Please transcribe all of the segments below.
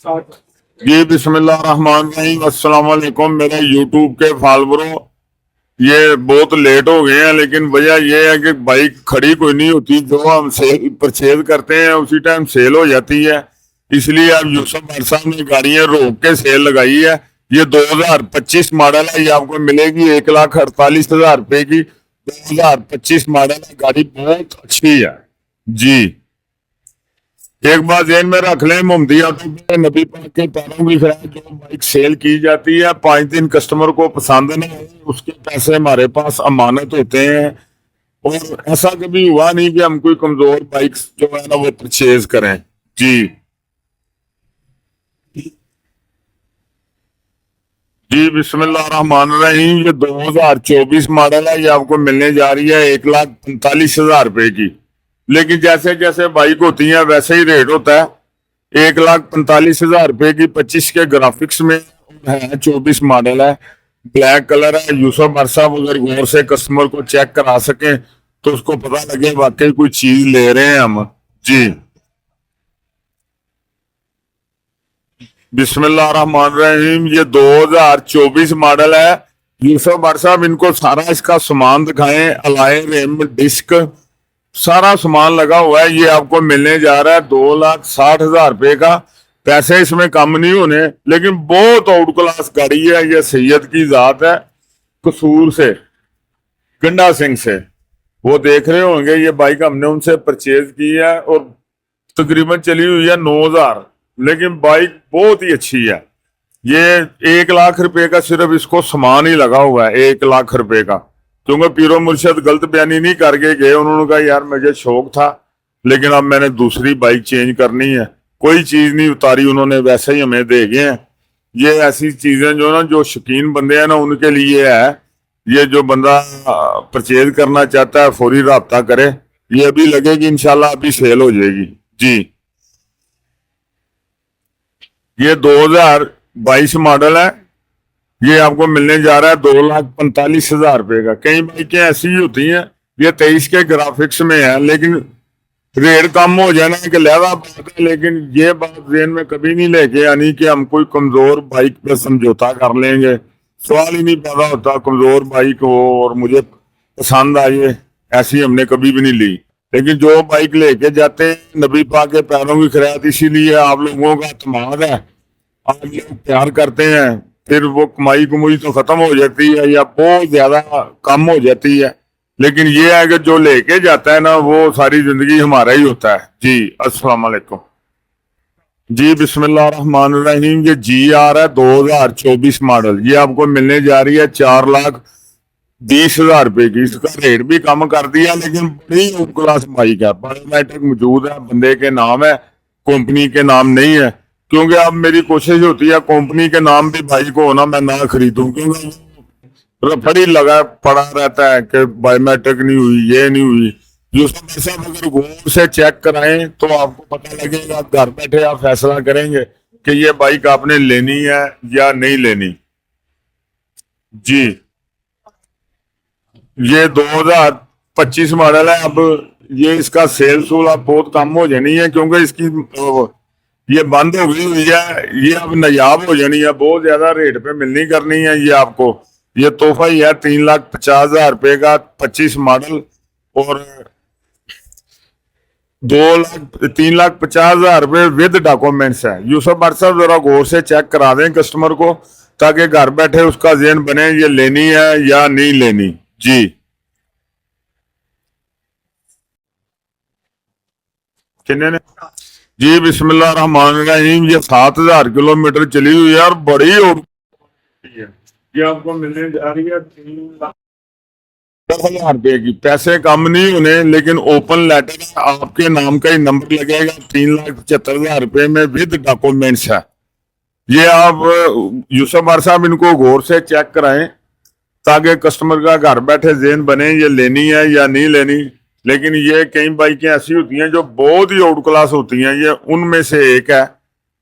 जी बिस्मिल्लाहिर्रहमानिर्रहीम। अस्सलाम वालेकुम मेरे यूट्यूब के फॉलोअरों। ये बहुत लेट हो गए हैं, लेकिन वजह यह है कि बाइक खड़ी कोई नहीं होती। जो हम सेल परचेज करते हैं उसी टाइम सेल हो जाती है। इसलिए अब यूसुफ भाई साहब ने गाड़ियां रोक के सेल लगाई है। ये 2025 मॉडल है। ये आपको मिलेगी 1,48,000 रुपए की। 2025 मॉडल है, गाड़ी बहुत अच्छी है जी। एक बात ध्यान में रख लें, मोहम्मदी ऑटो पे नबी पाक के पैरों की खिलाफ जो बाइक सेल की जाती है, 5 दिन कस्टमर को पसंद ना आए उसके पैसे हमारे पास अमानत होते हैं। और ऐसा कभी हुआ नहीं कि हम कोई कमजोर बाइक जो है ना वो परचेज करें जी। जी बिस्मिल्लाहिर्रहमानिर्रहीम। ये 2024 मॉडल है। ये आपको मिलने जा रही है 1,45,000 रुपए की। लेकिन जैसे जैसे बाइक होती है वैसे ही रेट होता है। 1,45,000 रुपए की 25 के ग्राफिक्स में है, 24 मॉडल है, ब्लैक कलर है। यूसुफ भाई साहब अगर गौर से कस्टमर को चेक करा सके तो उसको पता लगे वाकई कोई चीज ले रहे हैं हम जी। बिस्मिल्लाहिर्रहमानिर्रहीम। ये 2024 मॉडल है। यूसुफ भाई साहब इनको सारा इसका सामान दिखाएं, अलाय रिम डिस्क सारा सामान लगा हुआ है। ये आपको मिलने जा रहा है 2,60,000 रुपए का। पैसे इसमें कम नहीं होने, लेकिन बहुत आउट क्लास गाड़ी है। ये सैयद की जात है, कसूर से, गंडा सिंह से। वो देख रहे होंगे, ये बाइक हमने उनसे परचेज की है और तकरीबन चली हुई है 9,000। लेकिन बाइक बहुत ही अच्छी है। ये 1,00,000 रुपए का सिर्फ इसको सामान ही लगा हुआ है, 1,00,000 रुपए का। क्योंकि पीरो मुर्शद गलत बयानी नहीं करके गए। उन्होंने कहा यार मुझे शौक था, लेकिन अब मैंने दूसरी बाइक चेंज करनी है। कोई चीज नहीं उतारी उन्होंने, वैसे ही हमें दे गए हैं। ये ऐसी चीजें जो ना जो शौकीन बंदे हैं ना उनके लिए है। ये जो बंदा परचेज करना चाहता है फौरी राब्ता करे। ये अभी लगेगी इंशाल्लाह, अभी सेल हो जाएगी जी। ये 2022 मॉडल है। ये आपको मिलने जा रहा है 2,45,000 रुपए का। कई बाइकें ऐसी ही होती हैं, ये 23 के ग्राफिक्स में है, लेकिन रेट कम हो जाना एक लहरा बात है। लेकिन ये बात जेन में कभी नहीं लेके आनी कि हम कोई कमजोर बाइक पे समझौता कर लेंगे। सवाल ही नहीं पैदा होता कमजोर बाइक हो और मुझे पसंद आए, ऐसी हमने कभी भी नहीं ली। लेकिन जो बाइक लेके जाते हैं नबी पाक के पैरों की खैरात, इसीलिए आप लोगों का एतमाद है, आप लोग प्यार करते हैं। फिर वो कमाई कमुई तो खत्म हो जाती है या बहुत ज्यादा कम हो जाती है। लेकिन ये है कि जो लेके जाता है ना वो सारी जिंदगी हमारा ही होता है जी। अस्सलाम वालेकुम। जी बिस्मिल्लाहिर्रहमानिर्रहीम। ये GR है 2024 मॉडल। ये आपको मिलने जा रही है 4,20,000 रुपए की। इसका रेट भी कम कर दिया, लेकिन बड़ी क्लास बाइक है, बायोमेट्रिक मौजूद है, बंदे के नाम है, कंपनी के नाम नहीं है। क्योंकि अब मेरी कोशिश होती है कंपनी के नाम भी बाइक को ना मैं ना खरीदूं, क्योंकि रफड़ी लगा पड़ा रहता है कि बायोमेट्रिक नहीं हुई, ये नहीं हुई। यूसुफ साहब अगर गौर से चेक कराएं तो आपको पता लगेगा, घर बैठे आप फैसला करेंगे कि ये बाइक आपने लेनी है या नहीं लेनी जी। ये 2025 मॉडल है। अब ये इसका सेल्स अब बहुत कम हो जानी है, क्योंकि इसकी ये बंद हो गई हुई है। ये अब नायाब हो जानी है, बहुत ज्यादा रेट पे मिलनी करनी है ये आपको। ये तोहफा ही है 3,50,000 रुपए का, 25 मॉडल। और 3,50,000 रुपए विद डॉक्यूमेंट्स है। यूसुफ भाई साहब जरा गौर से चेक करा दें कस्टमर को, ताकि घर बैठे उसका ज़हन बने ये लेनी है या नहीं लेनी जी। किन्ने ने जी बिस्मिल्लाहिर्रहमानिर्रहीम। ये 7,000 किलोमीटर चली हुई है और बड़ी हो है। ये आपको मिलने जा रही है 3,10,000 रुपए की। पैसे कम नहीं होने, लेकिन ओपन लेटर है, आपके नाम का ही नंबर लगेगा। 3,75,000 रुपए में विद डॉक्यूमेंट्स है। ये आप यूसुफ भाई साहब इनको गौर से चेक कराएं, ताकि कस्टमर का घर बैठे ज़हन बने ये लेनी है या नहीं लेनी। लेकिन ये कई बाइकें ऐसी होती हैं जो बहुत ही आउट क्लास होती हैं, ये उनमें से एक है।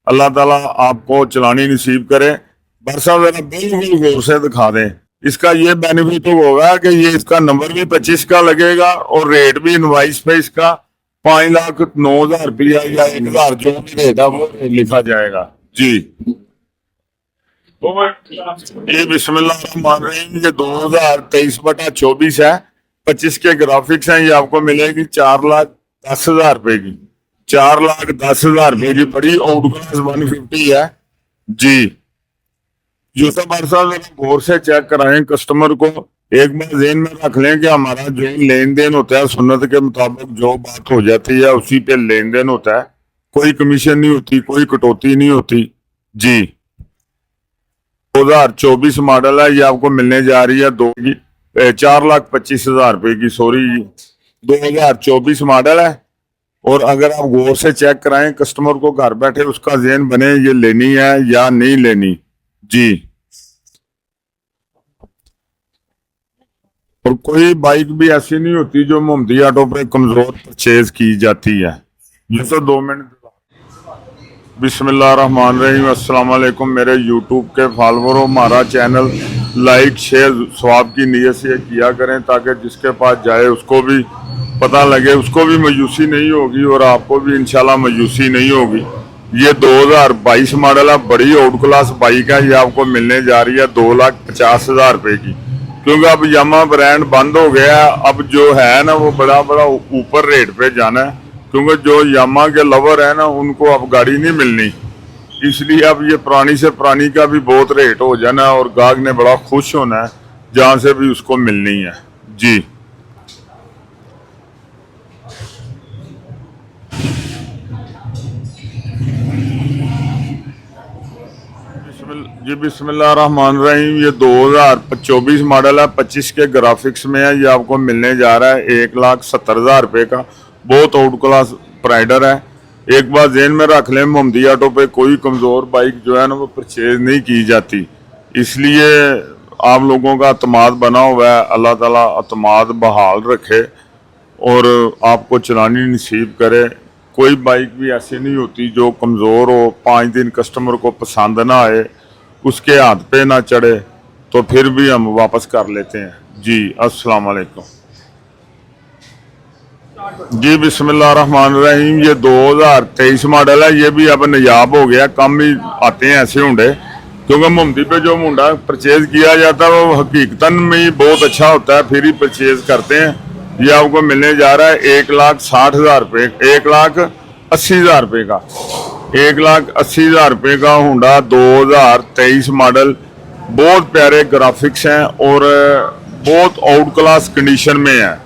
अल्लाह ताला आपको चलानी नसीब करे। भाई साहब जरा बिल्कुल गौर से दिखा दें। इसका ये बेनिफिट तो होगा कि ये इसका नंबर भी 25 का लगेगा और रेट भी इनवाइस पे इसका 5,09,000 रुपया या 1,000 जो भी रेट है वो लिखा जाएगा जी। ये बिस्मिल्लाहिर्रहमानिर्रहीम, ये 2023/24 है। 25 के ग्राफिक्स हैं। ये आपको मिलेगी 4,10,000 रुपए की। 4,10,000 रुपए की बड़ी आउट क्लास 150 है जी। यूसुफ भाई साहब जरा गौर से चेक कराएं कस्टमर को। एक बार ज़हन में रख लें कि हमारा जो लेन देन होता है सुन्नत के मुताबिक जो बात हो जाती है उसी पे लेन देन होता है। कोई कमीशन नहीं होती, कोई कटौती नहीं होती जी। 2024 मॉडल है। ये आपको मिलने जा रही है 4,25,000 रुपए की। सॉरी, 2024 मॉडल है। और अगर आप गौर से चेक कराएं कस्टमर को घर बैठे उसका ज़हन बने ये लेनी है या नहीं लेनी जी। और कोई बाइक भी ऐसी नहीं होती जो मोहम्मदी ऑटो पे कमजोर परचेज की जाती है। ये तो 2 मिनट। बिस्मिल्लाहिर्रहमानिर्रहीम, अस्सलाम वालेकुम मेरे यूट्यूब के फॉलोअरों। हमारा चैनल लाइक शेयर स्वाब की नीयत से किया करें ताकि जिसके पास जाए उसको भी पता लगे, उसको भी मायूसी नहीं होगी और आपको भी इंशाल्लाह मायूसी नहीं होगी। ये 2022 मॉडल है। बड़ी आउट क्लास बाइक है। ये आपको मिलने जा रही है 2,50,000 रुपए की। क्योंकि अब यामा ब्रांड बंद हो गया है। अब जो है ना वो बड़ा बड़ा ऊपर रेट पे जाना है। क्योंकि जो यामा के लवर है ना उनको अब गाड़ी नहीं मिलनी, इसलिए अब ये पुरानी से पुरानी का भी बहुत रेट हो जाना है और गाहक ने बड़ा खुश होना है जहां से भी उसको मिलनी है जी। जी बिस्मिल्लाहिर्रहमानिर्रहीम, ये 2024 मॉडल है। 25 के ग्राफिक्स में है। ये आपको मिलने जा रहा है 1,70,000 रुपए का। बहुत आउट क्लास प्राइडर है। एक बार ज़हन में रख लें मोहम्मदी ऑटो पे कोई कमज़ोर बाइक जो है ना वो परचेज नहीं की जाती। इसलिए आप लोगों का अतमाद बना हुआ है। अल्लाह ताला अतमाद बहाल रखे और आपको चलानी नसीब करे। कोई बाइक भी ऐसी नहीं होती जो कमज़ोर हो, 5 दिन कस्टमर को पसंद ना आए, उसके हाथ पे ना चढ़े तो फिर भी हम वापस कर लेते हैं जी। अस्सलाम वालेकुम जी। बिस्मिल्लाहिर्रहमानिर्रहीम, ये 2023 मॉडल है। ये भी अब नायाब हो गया, कम ही आते हैं ऐसे होंडे। क्योंकि मोहम्मदी पे जो मुंडा परचेज किया जाता है वो हकीकतन में ही बहुत अच्छा होता है, फिर ही परचेज करते हैं। ये आपको मिलने जा रहा है 1,60,000 रुपये, 1,80,000 रुपये का। 1,80,000 रुपये का होंडा 2023 मॉडल। बहुत प्यारे ग्राफिक्स हैं और बहुत आउट क्लास कंडीशन में है।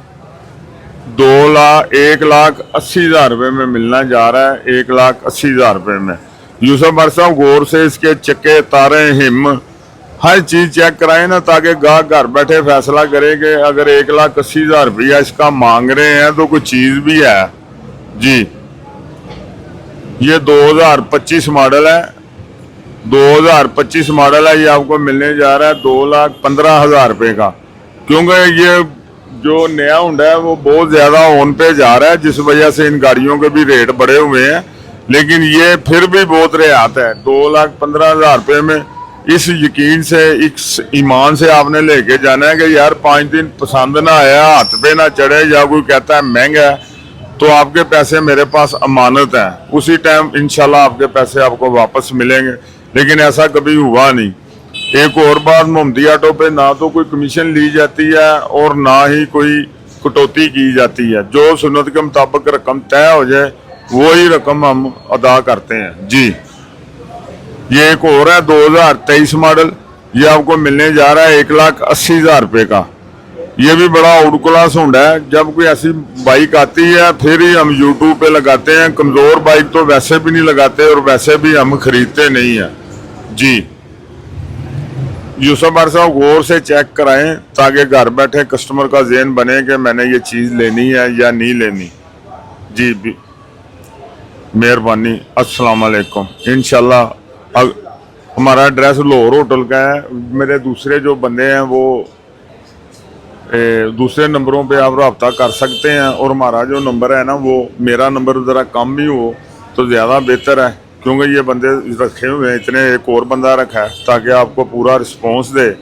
1,80,000 रुपये में मिलना जा रहा है। 1,80,000 रुपये में। यूसुफ भाई साहब गौर से इसके चक्के, तारे, हिम हर चीज चेक कराए ना ताकि गाहक घर बैठे फैसला करे कि अगर 1,80,000 रुपया इसका मांग रहे हैं तो कोई चीज भी है जी। ये 2025 मॉडल है। 2025 मॉडल है। ये आपको मिलने जा रहा है 2,15,000 रुपये का। क्योंकि ये जो नया होंडा है वो बहुत ज्यादा ऑन पे जा रहा है, जिस वजह से इन गाड़ियों के भी रेट बढ़े हुए हैं। लेकिन ये फिर भी बहुत रियायत है 2,15,000 रुपये में। इस यकीन से, इस ईमान से आपने लेके जाना है कि यार 5 दिन पसंद ना आया, हाथ पे ना चढ़े, या कोई कहता है महंगा है तो आपके पैसे मेरे पास अमानत है, उसी टाइम इंशाल्लाह आपके पैसे आपको वापस मिलेंगे। लेकिन ऐसा कभी हुआ नहीं। एक और बात, मोहम्मदी ऑटो पे ना तो कोई कमीशन ली जाती है और ना ही कोई कटौती की जाती है। जो सुन्नत के मुताबिक रकम तय हो जाए वही रकम हम अदा करते हैं जी। ये एक और है 2023 मॉडल। ये आपको मिलने जा रहा है 1,80,000 रुपये का। ये भी बड़ा आउट क्लास होंडा है। जब कोई ऐसी बाइक आती है फिर ही हम यूट्यूब पे लगाते हैं। कमजोर बाइक तो वैसे भी नहीं लगाते और वैसे भी हम खरीदते नहीं है जी। यूसुफ भाई साहब गौर से चेक कराएं ताकि घर बैठे कस्टमर का ज़हन बने कि मैंने ये चीज़ लेनी है या नहीं लेनी जी। मेहरबानी। अस्सलाम वालेकुम। इंशाल्लाह हमारा एड्रेस लाहौर होटल का है। मेरे दूसरे जो बंदे हैं वो दूसरे नंबरों पे आप रब्ता कर सकते हैं और हमारा जो नंबर है ना वो मेरा नंबर ज़रा कम ही हो तो ज़्यादा बेहतर है, क्योंकि ये बंदे रखे हुए हैं इतने। एक और बंदा रखा है ताकि आपको पूरा रिस्पॉन्स दे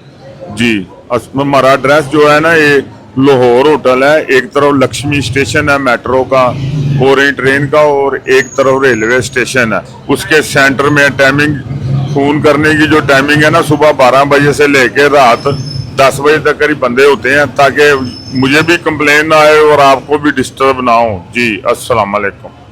जी। हमारा एड्रेस जो है ना ये लाहौर होटल है। एक तरफ लक्ष्मी स्टेशन है मेट्रो का, और ट्रेन का, और एक तरफ रेलवे स्टेशन है, उसके सेंटर में टाइमिंग फोन करने की जो टाइमिंग है ना, सुबह 12 बजे से लेकर रात 10 बजे तक करीब बंदे होते हैं, ताकि मुझे भी कंप्लेन ना आए और आपको भी डिस्टर्ब ना हो जी। अस्सलाम वालेकुम।